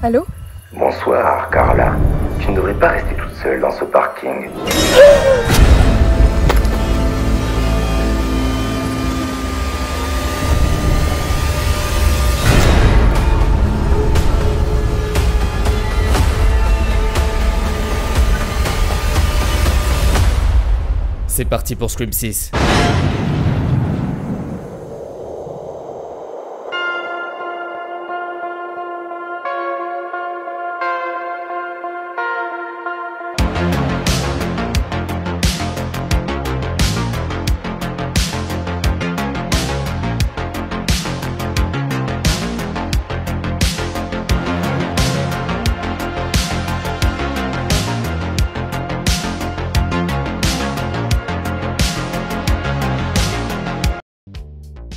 Allô? Bonsoir, Carla. Tu ne devrais pas rester toute seule dans ce parking. C'est parti pour Scream 6.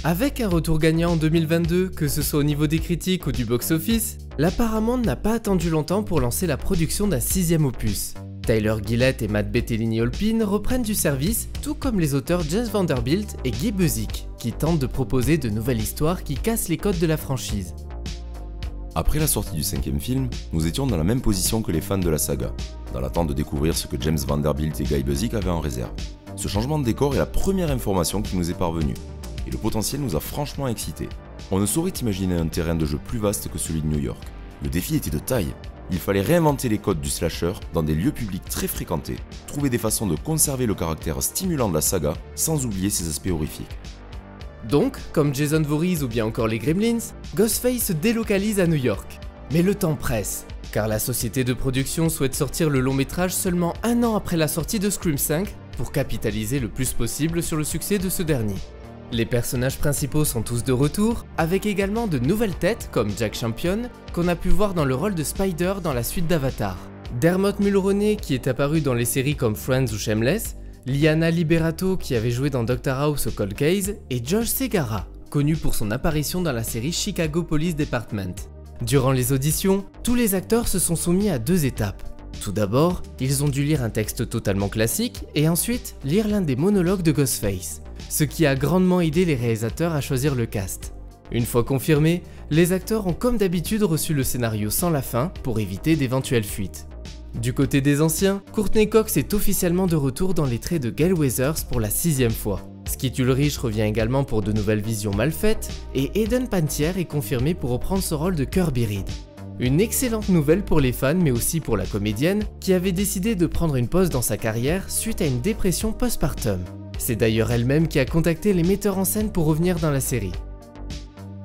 Avec un retour gagnant en 2022, que ce soit au niveau des critiques ou du box-office, la Paramount n'a pas attendu longtemps pour lancer la production d'un 6e opus. Tyler Gillett et Matt Bettinelli-Olpin reprennent du service, tout comme les auteurs James Vanderbilt et Guy Busick, qui tentent de proposer de nouvelles histoires qui cassent les codes de la franchise. Après la sortie du 5e film, nous étions dans la même position que les fans de la saga, dans l'attente de découvrir ce que James Vanderbilt et Guy Busick avaient en réserve. Ce changement de décor est la première information qui nous est parvenue, et le potentiel nous a franchement excités. On ne saurait imaginer un terrain de jeu plus vaste que celui de New York. Le défi était de taille. Il fallait réinventer les codes du slasher dans des lieux publics très fréquentés, trouver des façons de conserver le caractère stimulant de la saga sans oublier ses aspects horrifiques. Donc, comme Jason Voorhees ou bien encore les Gremlins, Ghostface se délocalise à New York. Mais le temps presse, car la société de production souhaite sortir le long métrage seulement un an après la sortie de Scream 5 pour capitaliser le plus possible sur le succès de ce dernier. Les personnages principaux sont tous de retour, avec également de nouvelles têtes comme Jack Champion, qu'on a pu voir dans le rôle de Spider dans la suite d'Avatar. Dermot Mulroney qui est apparu dans les séries comme Friends ou Shameless, Liana Liberato qui avait joué dans Doctor House ou Cold Case, et Josh Segarra, connu pour son apparition dans la série Chicago Police Department. Durant les auditions, tous les acteurs se sont soumis à 2 étapes. Tout d'abord, ils ont dû lire un texte totalement classique et ensuite lire l'un des monologues de Ghostface, ce qui a grandement aidé les réalisateurs à choisir le cast. Une fois confirmé, les acteurs ont comme d'habitude reçu le scénario sans la fin pour éviter d'éventuelles fuites. Du côté des anciens, Courtney Cox est officiellement de retour dans les traits de Gale Weathers pour la 6e fois. Skeet Ulrich revient également pour de nouvelles visions mal faites, et Hayden Panettiere est confirmé pour reprendre ce rôle de Kirby Reed. Une excellente nouvelle pour les fans mais aussi pour la comédienne qui avait décidé de prendre une pause dans sa carrière suite à une dépression postpartum. C'est d'ailleurs elle-même qui a contacté les metteurs en scène pour revenir dans la série.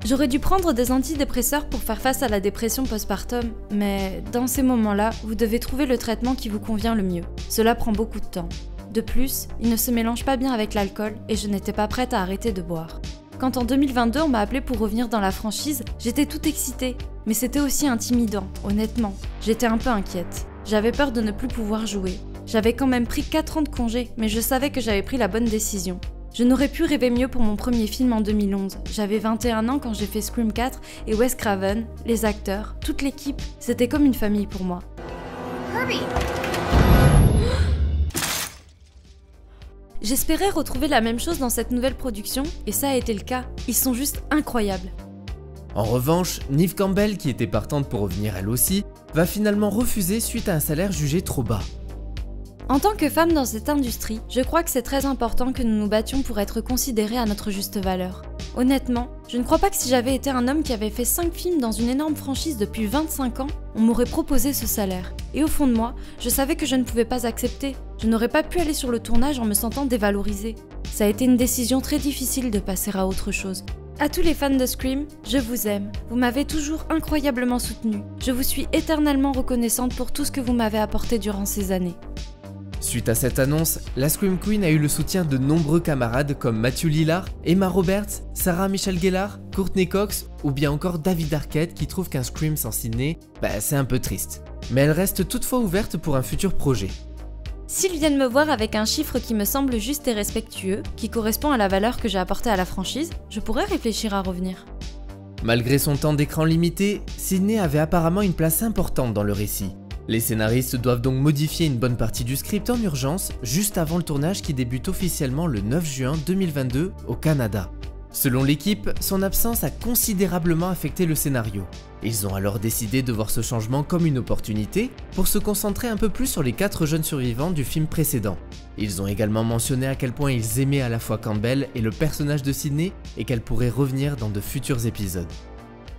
J'aurais dû prendre des antidépresseurs pour faire face à la dépression postpartum, mais dans ces moments-là, vous devez trouver le traitement qui vous convient le mieux. Cela prend beaucoup de temps. De plus, il ne se mélange pas bien avec l'alcool et je n'étais pas prête à arrêter de boire. Quand en 2022 on m'a appelé pour revenir dans la franchise, j'étais toute excitée, mais c'était aussi intimidant, honnêtement. J'étais un peu inquiète. J'avais peur de ne plus pouvoir jouer. J'avais quand même pris 4 ans de congé, mais je savais que j'avais pris la bonne décision. Je n'aurais pu rêver mieux pour mon premier film en 2011. J'avais 21 ans quand j'ai fait Scream 4 et Wes Craven, les acteurs, toute l'équipe, c'était comme une famille pour moi. Herbie! J'espérais retrouver la même chose dans cette nouvelle production, et ça a été le cas. Ils sont juste incroyables. En revanche, Neve Campbell, qui était partante pour revenir elle aussi, va finalement refuser suite à un salaire jugé trop bas. En tant que femme dans cette industrie, je crois que c'est très important que nous nous battions pour être considérés à notre juste valeur. Honnêtement, je ne crois pas que si j'avais été un homme qui avait fait 5 films dans une énorme franchise depuis 25 ans, on m'aurait proposé ce salaire. Et au fond de moi, je savais que je ne pouvais pas accepter. Je n'aurais pas pu aller sur le tournage en me sentant dévalorisée. Ça a été une décision très difficile de passer à autre chose. À tous les fans de Scream, je vous aime. Vous m'avez toujours incroyablement soutenue. Je vous suis éternellement reconnaissante pour tout ce que vous m'avez apporté durant ces années. Suite à cette annonce, la Scream Queen a eu le soutien de nombreux camarades comme Matthew Lillard, Emma Roberts, Sarah Michelle Gellar, Courtney Cox ou bien encore David Arquette qui trouve qu'un Scream sans Sidney, c'est un peu triste. Mais elle reste toutefois ouverte pour un futur projet. S'ils viennent me voir avec un chiffre qui me semble juste et respectueux, qui correspond à la valeur que j'ai apportée à la franchise, je pourrais réfléchir à revenir. Malgré son temps d'écran limité, Sidney avait apparemment une place importante dans le récit. Les scénaristes doivent donc modifier une bonne partie du script en urgence, juste avant le tournage qui débute officiellement le 9 juin 2022 au Canada. Selon l'équipe, son absence a considérablement affecté le scénario. Ils ont alors décidé de voir ce changement comme une opportunité pour se concentrer un peu plus sur les 4 jeunes survivants du film précédent. Ils ont également mentionné à quel point ils aimaient à la fois Campbell et le personnage de Sidney et qu'elle pourrait revenir dans de futurs épisodes.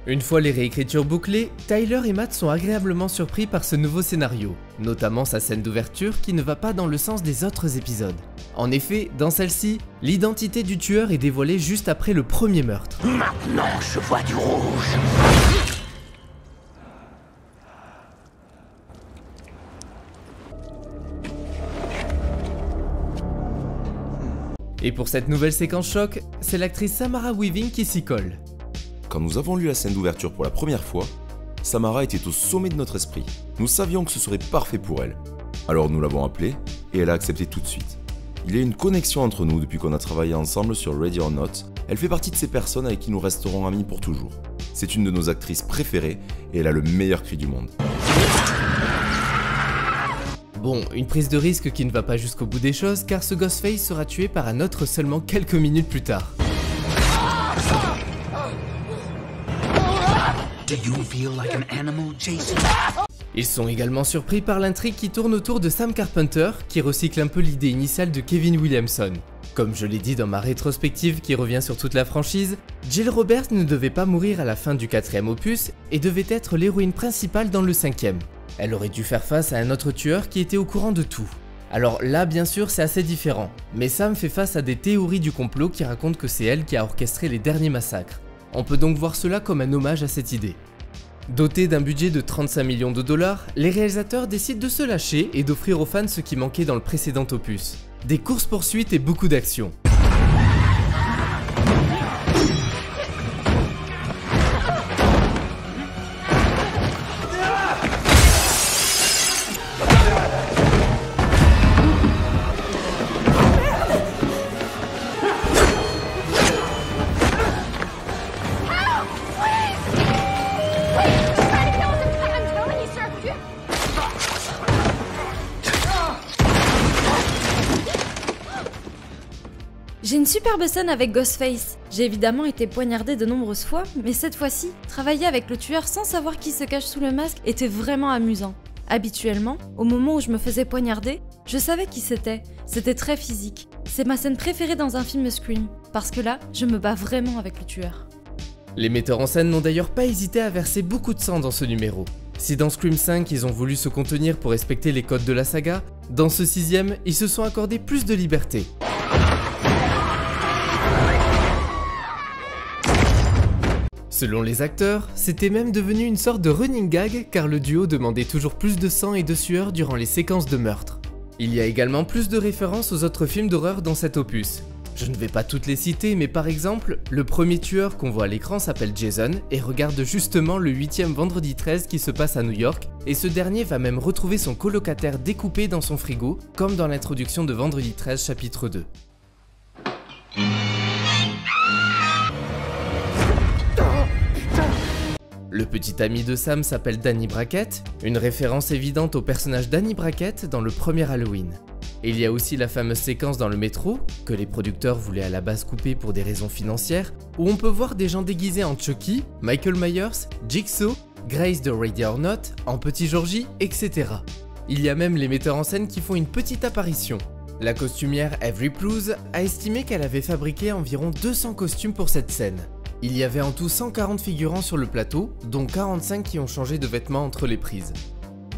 Une fois les réécritures bouclées, Tyler et Matt sont agréablement surpris par ce nouveau scénario, notamment sa scène d'ouverture qui ne va pas dans le sens des autres épisodes. En effet, dans celle-ci, l'identité du tueur est dévoilée juste après le premier meurtre. Maintenant, je vois du rouge. Et pour cette nouvelle séquence choc, c'est l'actrice Samara Weaving qui s'y colle. Quand nous avons lu la scène d'ouverture pour la première fois, Samara était au sommet de notre esprit. Nous savions que ce serait parfait pour elle. Alors nous l'avons appelée et elle a accepté tout de suite. Il y a une connexion entre nous depuis qu'on a travaillé ensemble sur Ready or Not. Elle fait partie de ces personnes avec qui nous resterons amis pour toujours. C'est une de nos actrices préférées et elle a le meilleur cri du monde. Bon, une prise de risque qui ne va pas jusqu'au bout des choses car ce Ghostface sera tué par un autre seulement quelques minutes plus tard. Do you feel like an animal, Jason? Ils sont également surpris par l'intrigue qui tourne autour de Sam Carpenter, qui recycle un peu l'idée initiale de Kevin Williamson. Comme je l'ai dit dans ma rétrospective qui revient sur toute la franchise, Jill Roberts ne devait pas mourir à la fin du 4e opus et devait être l'héroïne principale dans le 5e. Elle aurait dû faire face à un autre tueur qui était au courant de tout. Alors là, bien sûr, c'est assez différent, mais Sam fait face à des théories du complot qui racontent que c'est elle qui a orchestré les derniers massacres. On peut donc voir cela comme un hommage à cette idée. Dotés d'un budget de 35 millions de dollars, les réalisateurs décident de se lâcher et d'offrir aux fans ce qui manquait dans le précédent opus. Des courses-poursuites et beaucoup d'action. J'ai une superbe scène avec Ghostface. J'ai évidemment été poignardée de nombreuses fois, mais cette fois-ci, travailler avec le tueur sans savoir qui se cache sous le masque était vraiment amusant. Habituellement, au moment où je me faisais poignarder, je savais qui c'était. C'était très physique. C'est ma scène préférée dans un film Scream, parce que là, je me bats vraiment avec le tueur. Les metteurs en scène n'ont d'ailleurs pas hésité à verser beaucoup de sang dans ce numéro. Si dans Scream 5 ils ont voulu se contenir pour respecter les codes de la saga, dans ce 6e, ils se sont accordés plus de liberté. Selon les acteurs, c'était même devenu une sorte de running gag car le duo demandait toujours plus de sang et de sueur durant les séquences de meurtre. Il y a également plus de références aux autres films d'horreur dans cet opus. Je ne vais pas toutes les citer, mais par exemple, le premier tueur qu'on voit à l'écran s'appelle Jason et regarde justement le 8e Vendredi 13 qui se passe à New York, et ce dernier va même retrouver son colocataire découpé dans son frigo, comme dans l'introduction de Vendredi 13 chapitre 2. Le petit ami de Sam s'appelle Danny Brackett, une référence évidente au personnage Danny Brackett dans le premier Halloween. Et il y a aussi la fameuse séquence dans le métro, que les producteurs voulaient à la base couper pour des raisons financières, où on peut voir des gens déguisés en Chucky, Michael Myers, Jigsaw, Grace de Ready or Not, en Petit Georgie, etc. Il y a même les metteurs en scène qui font une petite apparition. La costumière Avery Plews a estimé qu'elle avait fabriqué environ 200 costumes pour cette scène. Il y avait en tout 140 figurants sur le plateau, dont 45 qui ont changé de vêtements entre les prises.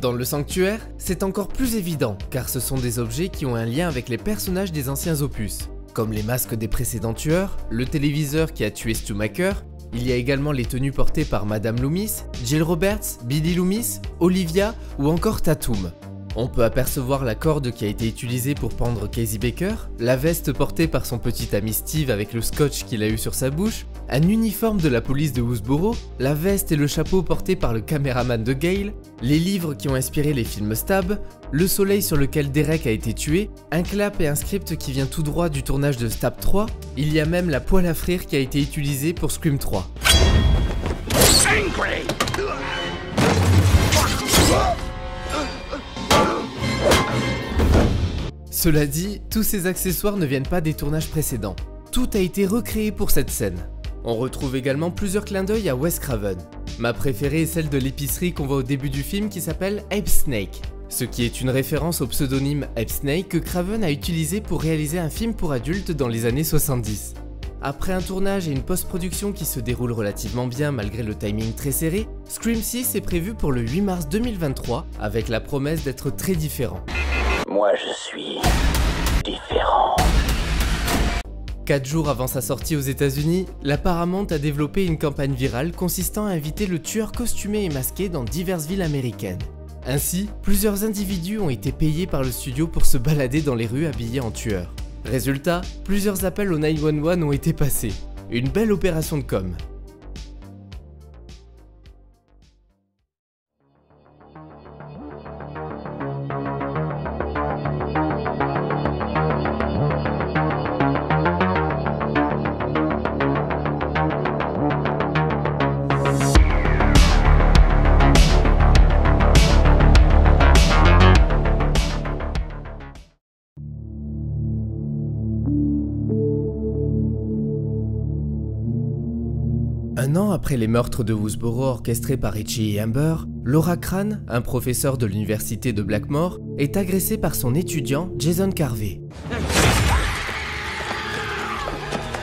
Dans le sanctuaire, c'est encore plus évident, car ce sont des objets qui ont un lien avec les personnages des anciens opus. Comme les masques des précédents tueurs, le téléviseur qui a tué Stu Macker, il y a également les tenues portées par Madame Loomis, Jill Roberts, Billy Loomis, Olivia ou encore Tatum. On peut apercevoir la corde qui a été utilisée pour pendre Casey Baker, la veste portée par son petit ami Steve avec le scotch qu'il a eu sur sa bouche, un uniforme de la police de Woodsboro, la veste et le chapeau portés par le caméraman de Gale, les livres qui ont inspiré les films Stab, le soleil sur lequel Derek a été tué, un clap et un script qui vient tout droit du tournage de Stab 3, il y a même la poêle à frire qui a été utilisée pour Scream 3. Cela dit, tous ces accessoires ne viennent pas des tournages précédents. tout a été recréé pour cette scène. On retrouve également plusieurs clins d'œil à Wes Craven. Ma préférée est celle de l'épicerie qu'on voit au début du film qui s'appelle Ape Snake, ce qui est une référence au pseudonyme Ape Snake que Craven a utilisé pour réaliser un film pour adultes dans les années 70. Après un tournage et une post-production qui se déroulent relativement bien malgré le timing très serré, Scream 6 est prévu pour le 8 mars 2023 avec la promesse d'être très différent. Moi, je suis différent. 4 jours avant sa sortie aux États-Unis, la Paramount a développé une campagne virale consistant à inviter le tueur costumé et masqué dans diverses villes américaines. Ainsi, plusieurs individus ont été payés par le studio pour se balader dans les rues habillés en tueurs. Résultat, plusieurs appels au 911 ont été passés. Une belle opération de com'. Un an après les meurtres de Woodsboro orchestrés par Richie et Amber, Laura Crane, un professeur de l'université de Blackmore, est agressée par son étudiant Jason Carvey.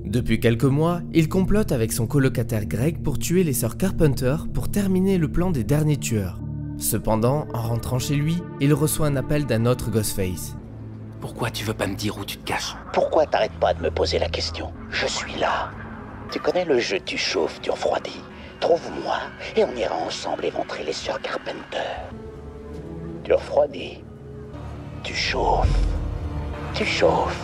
Depuis quelques mois, il complote avec son colocataire Greg pour tuer les sœurs Carpenter pour terminer le plan des derniers tueurs. Cependant, en rentrant chez lui, il reçoit un appel d'un autre Ghostface. Pourquoi tu veux pas me dire où tu te caches? Pourquoi t'arrêtes pas de me poser la question? Je suis là. Tu connais le jeu tu chauffes, tu refroidis. Trouve-moi et on ira ensemble éventrer les sœurs Carpenter. Tu refroidis. Tu chauffes. Tu chauffes.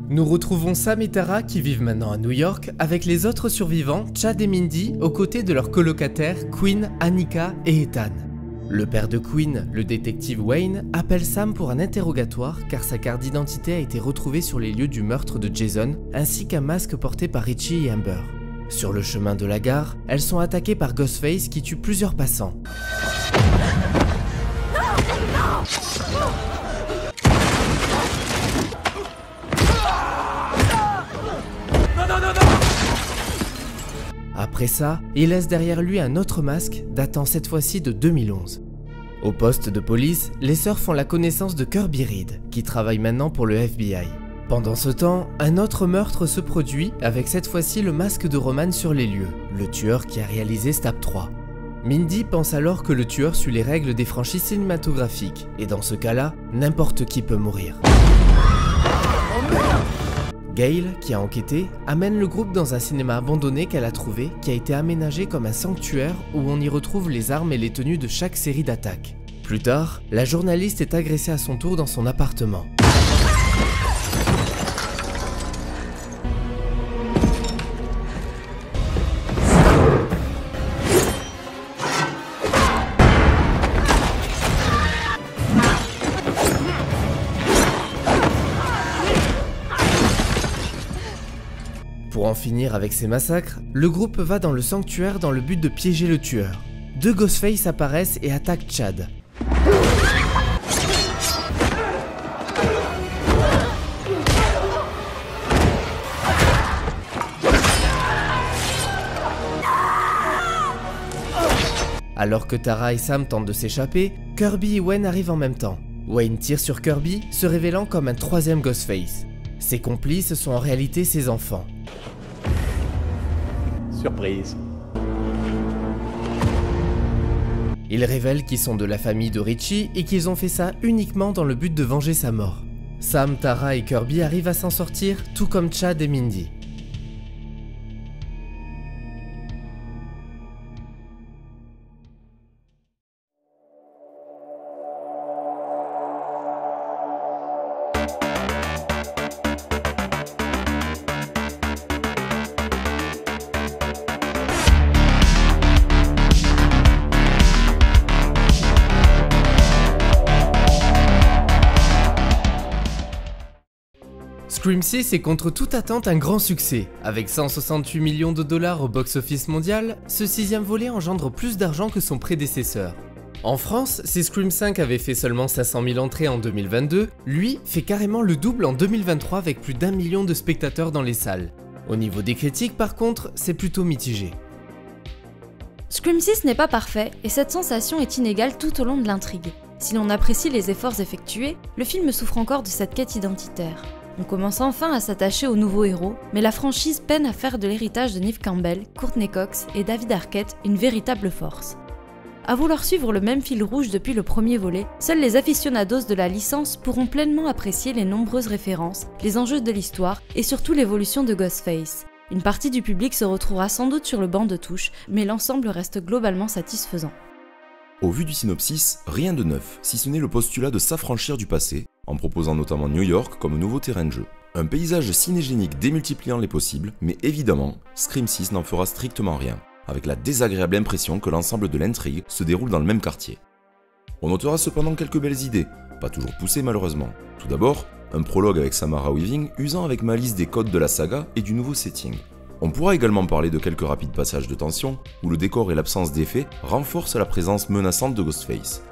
Nous retrouvons Sam et Tara qui vivent maintenant à New York avec les autres survivants, Chad et Mindy, aux côtés de leurs colocataires Quinn, Annika et Ethan. Le père de Quinn, le détective Wayne, appelle Sam pour un interrogatoire car sa carte d'identité a été retrouvée sur les lieux du meurtre de Jason, ainsi qu'un masque porté par Richie et Amber. Sur le chemin de la gare, elles sont attaquées par Ghostface qui tue plusieurs passants. Après ça, il laisse derrière lui un autre masque, datant cette fois-ci de 2011. Au poste de police, les sœurs font la connaissance de Kirby Reed, qui travaille maintenant pour le FBI. Pendant ce temps, un autre meurtre se produit, avec cette fois-ci le masque de Roman sur les lieux, le tueur qui a réalisé Stab 3. Mindy pense alors que le tueur suit les règles des franchises cinématographiques, et dans ce cas-là, n'importe qui peut mourir. Gail, qui a enquêté, amène le groupe dans un cinéma abandonné qu'elle a trouvé, qui a été aménagé comme un sanctuaire où on y retrouve les armes et les tenues de chaque série d'attaques. Plus tard, la journaliste est agressée à son tour dans son appartement. Pour en finir avec ces massacres, le groupe va dans le sanctuaire dans le but de piéger le tueur. Deux Ghostface apparaissent et attaquent Chad. Alors que Tara et Sam tentent de s'échapper, Kirby et Wayne arrivent en même temps. Wayne tire sur Kirby, se révélant comme un troisième Ghostface. Ses complices sont en réalité ses enfants. Surprise. Ils révèlent qu'ils sont de la famille de Richie et qu'ils ont fait ça uniquement dans le but de venger sa mort. Sam, Tara et Kirby arrivent à s'en sortir, tout comme Chad et Mindy. Scream 6 est contre toute attente un grand succès. Avec 168 millions de dollars au box-office mondial, ce sixième volet engendre plus d'argent que son prédécesseur. En France, si Scream 5 avait fait seulement 500 000 entrées en 2022, lui fait carrément le double en 2023 avec plus d'1 million de spectateurs dans les salles. Au niveau des critiques par contre, c'est plutôt mitigé. Scream 6 n'est pas parfait et cette sensation est inégale tout au long de l'intrigue. Si l'on apprécie les efforts effectués, le film souffre encore de cette quête identitaire. On commence enfin à s'attacher aux nouveaux héros, mais la franchise peine à faire de l'héritage de Neve Campbell, Courtney Cox et David Arquette une véritable force. À vouloir suivre le même fil rouge depuis le premier volet, seuls les aficionados de la licence pourront pleinement apprécier les nombreuses références, les enjeux de l'histoire et surtout l'évolution de Ghostface. Une partie du public se retrouvera sans doute sur le banc de touche, mais l'ensemble reste globalement satisfaisant. Au vu du synopsis, rien de neuf, si ce n'est le postulat de s'affranchir du passé, en proposant notamment New York comme nouveau terrain de jeu. Un paysage cinégénique démultipliant les possibles, mais évidemment, Scream 6 n'en fera strictement rien, avec la désagréable impression que l'ensemble de l'intrigue se déroule dans le même quartier. On notera cependant quelques belles idées, pas toujours poussées malheureusement. Tout d'abord, un prologue avec Samara Weaving usant avec malice des codes de la saga et du nouveau setting. On pourra également parler de quelques rapides passages de tension, où le décor et l'absence d'effets renforcent la présence menaçante de Ghostface.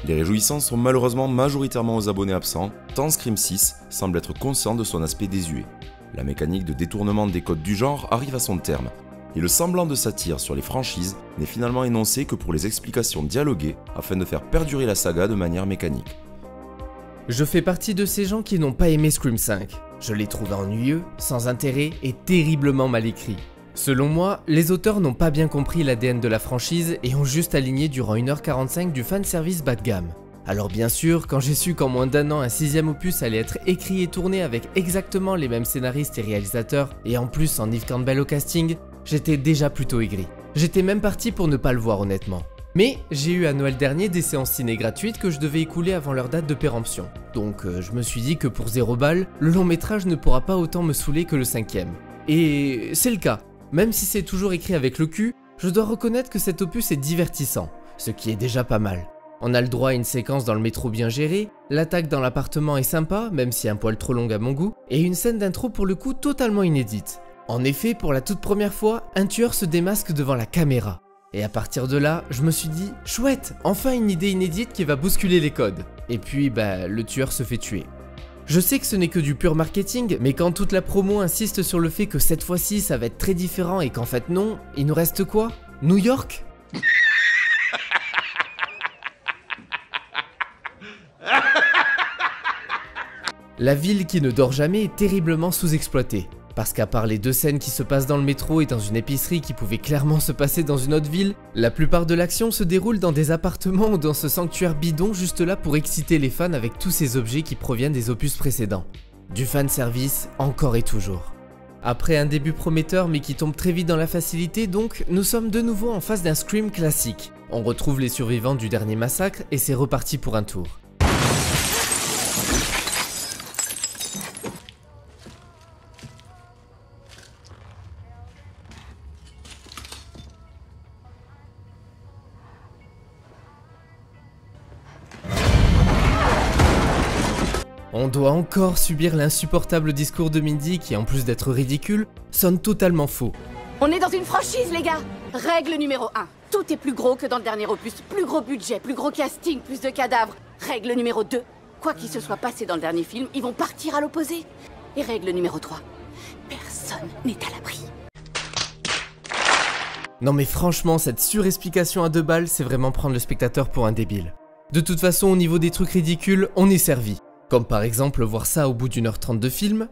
Les réjouissances sont malheureusement majoritairement aux abonnés absents, tant Scream 6 semble être conscient de son aspect désuet. La mécanique de détournement des codes du genre arrive à son terme, et le semblant de satire sur les franchises n'est finalement énoncé que pour les explications dialoguées afin de faire perdurer la saga de manière mécanique. Je fais partie de ces gens qui n'ont pas aimé Scream 5. Je l'ai trouvé ennuyeux, sans intérêt et terriblement mal écrit. Selon moi, les auteurs n'ont pas bien compris l'ADN de la franchise et ont juste aligné durant 1h45 du fanservice bas de gamme. Alors bien sûr, quand j'ai su qu'en moins d'1 an un 6ème opus allait être écrit et tourné avec exactement les mêmes scénaristes et réalisateurs, et en plus en Neve Campbell au casting, j'étais déjà plutôt aigri. J'étais même parti pour ne pas le voir honnêtement. Mais j'ai eu à Noël dernier des séances ciné gratuites que je devais écouler avant leur date de péremption. Donc je me suis dit que pour 0 balles, le long métrage ne pourra pas autant me saouler que le 5ème. Et c'est le cas. Même si c'est toujours écrit avec le cul, je dois reconnaître que cet opus est divertissant, ce qui est déjà pas mal. On a le droit à une séquence dans le métro bien gérée, l'attaque dans l'appartement est sympa, même si un poil trop longue à mon goût, et une scène d'intro pour le coup totalement inédite. En effet, pour la toute première fois, un tueur se démasque devant la caméra. Et à partir de là, je me suis dit, chouette, enfin une idée inédite qui va bousculer les codes. Et puis, le tueur se fait tuer. Je sais que ce n'est que du pur marketing, mais quand toute la promo insiste sur le fait que cette fois-ci ça va être très différent et qu'en fait non, il nous reste quoi? New York? La ville qui ne dort jamais est terriblement sous-exploitée. Parce qu'à part les 2 scènes qui se passent dans le métro et dans une épicerie qui pouvaient clairement se passer dans une autre ville, la plupart de l'action se déroule dans des appartements ou dans ce sanctuaire bidon juste là pour exciter les fans avec tous ces objets qui proviennent des opus précédents. Du fanservice encore et toujours. Après un début prometteur mais qui tombe très vite dans la facilité donc, nous sommes de nouveau en face d'un Scream classique. On retrouve les survivants du dernier massacre et c'est reparti pour un tour. On doit encore subir l'insupportable discours de Mindy qui, en plus d'être ridicule, sonne totalement faux. On est dans une franchise, les gars! Règle numéro 1. Tout est plus gros que dans le dernier opus. Plus gros budget, plus gros casting, plus de cadavres. Règle numéro 2. Quoi qu'il se soit passé dans le dernier film, ils vont partir à l'opposé. Et règle numéro 3. Personne n'est à l'abri. Non mais franchement, cette surexplication à 2 balles, c'est vraiment prendre le spectateur pour un débile. De toute façon, au niveau des trucs ridicules, on est servi. Comme par exemple voir ça au bout d'1h30 de film.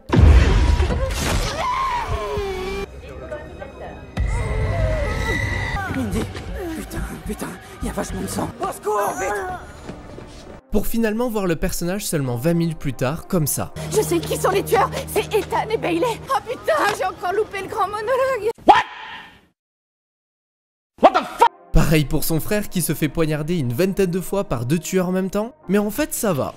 Mindy, putain, y a vachement de sang. Au secours, vite! Pour finalement voir le personnage seulement 20 minutes plus tard, comme ça. Je sais qui sont les tueurs, c'est Ethan et Bailey. Oh putain, j'ai encore loupé le grand monologue. Pareil pour son frère qui se fait poignarder une vingtaine de fois par 2 tueurs en même temps, mais en fait ça va.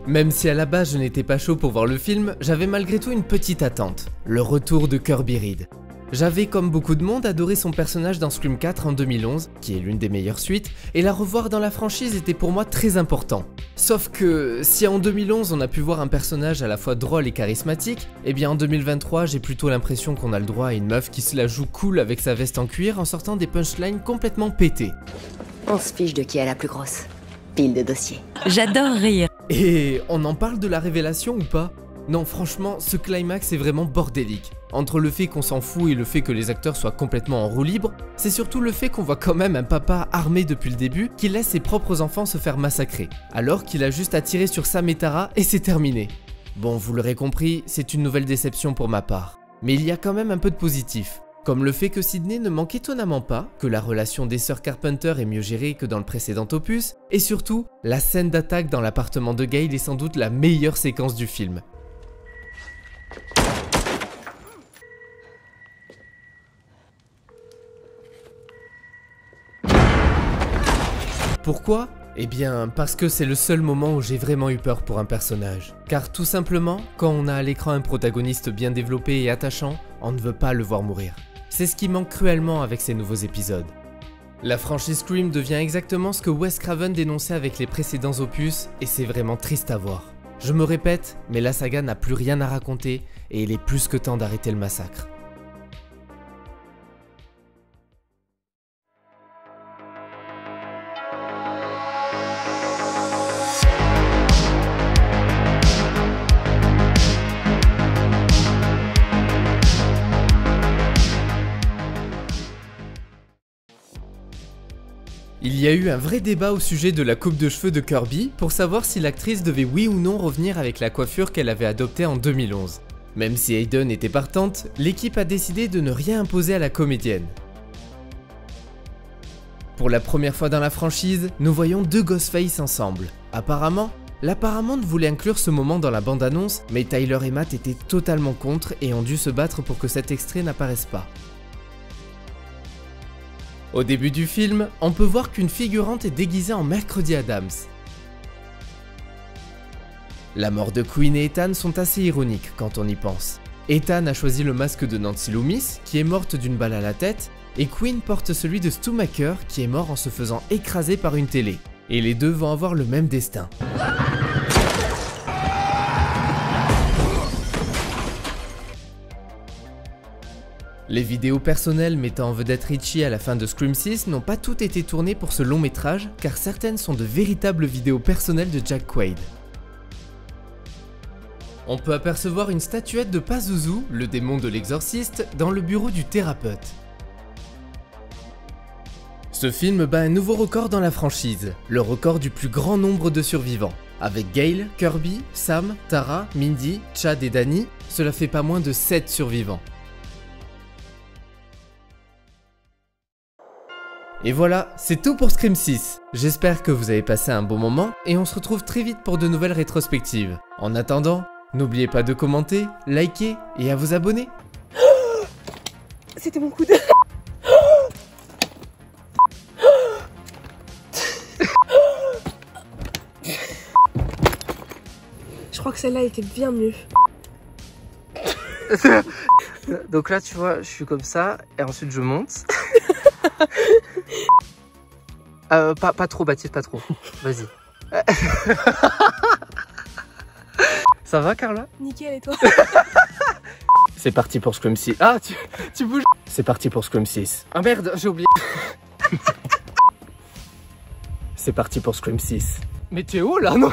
Même si à la base je n'étais pas chaud pour voir le film, j'avais malgré tout une petite attente, le retour de Kirby Reed. J'avais comme beaucoup de monde adoré son personnage dans Scream 4 en 2011, qui est l'une des meilleures suites, et la revoir dans la franchise était pour moi très important. Sauf que si en 2011 on a pu voir un personnage à la fois drôle et charismatique, eh bien en 2023 j'ai plutôt l'impression qu'on a le droit à une meuf qui se la joue cool avec sa veste en cuir en sortant des punchlines complètement pétées. On se fiche de qui est la plus grosse. Pile de dossiers. J'adore rire. Et on en parle de la révélation ou pas? Non, franchement, ce climax est vraiment bordélique. Entre le fait qu'on s'en fout et le fait que les acteurs soient complètement en roue libre, c'est surtout le fait qu'on voit quand même un papa armé depuis le début qui laisse ses propres enfants se faire massacrer, alors qu'il a juste à tirer sur Sam et Tara et c'est terminé. Bon, vous l'aurez compris, c'est une nouvelle déception pour ma part. Mais il y a quand même un peu de positif. Comme le fait que Sidney ne manque étonnamment pas, que la relation des sœurs Carpenter est mieux gérée que dans le précédent opus, et surtout, la scène d'attaque dans l'appartement de Gale est sans doute la meilleure séquence du film. Pourquoi ? Eh bien, parce que c'est le seul moment où j'ai vraiment eu peur pour un personnage. Car tout simplement, quand on a à l'écran un protagoniste bien développé et attachant, on ne veut pas le voir mourir. C'est ce qui manque cruellement avec ces nouveaux épisodes. La franchise Scream devient exactement ce que Wes Craven dénonçait avec les précédents opus, et c'est vraiment triste à voir. Je me répète, mais la saga n'a plus rien à raconter, et il est plus que temps d'arrêter le massacre. Il y a eu un vrai débat au sujet de la coupe de cheveux de Kirby pour savoir si l'actrice devait oui ou non revenir avec la coiffure qu'elle avait adoptée en 2011. Même si Hayden était partante, l'équipe a décidé de ne rien imposer à la comédienne. Pour la première fois dans la franchise, nous voyons deux Ghostface ensemble. Apparemment, la Paramount voulait inclure ce moment dans la bande-annonce, mais Tyler et Matt étaient totalement contre et ont dû se battre pour que cet extrait n'apparaisse pas. Au début du film, on peut voir qu'une figurante est déguisée en Mercredi Adams. La mort de Quinn et Ethan sont assez ironiques quand on y pense. Ethan a choisi le masque de Nancy Loomis, qui est morte d'une balle à la tête, et Quinn porte celui de Stu Macker, qui est mort en se faisant écraser par une télé. Et les deux vont avoir le même destin. Les vidéos personnelles mettant en vedette Richie à la fin de Scream 6 n'ont pas toutes été tournées pour ce long métrage, car certaines sont de véritables vidéos personnelles de Jack Quaid. On peut apercevoir une statuette de Pazuzu, le démon de l'exorciste, dans le bureau du thérapeute. Ce film bat un nouveau record dans la franchise, le record du plus grand nombre de survivants. Avec Gale, Kirby, Sam, Tara, Mindy, Chad et Danny, cela fait pas moins de 7 survivants. Et voilà, c'est tout pour Scream 6. J'espère que vous avez passé un bon moment et on se retrouve très vite pour de nouvelles rétrospectives. En attendant, n'oubliez pas de commenter, liker et à vous abonner. C'était mon coup de... Je crois que celle-là était bien mieux. Donc là, tu vois, je suis comme ça et ensuite je monte. Pas trop, Baptiste, pas trop. Vas-y. Ça va, Carla? Nickel, et toi? C'est parti pour Scream 6. Ah, tu bouges. C'est parti pour Scream 6. Ah merde, j'ai oublié. C'est parti pour Scream 6. Mais tu es où là, non?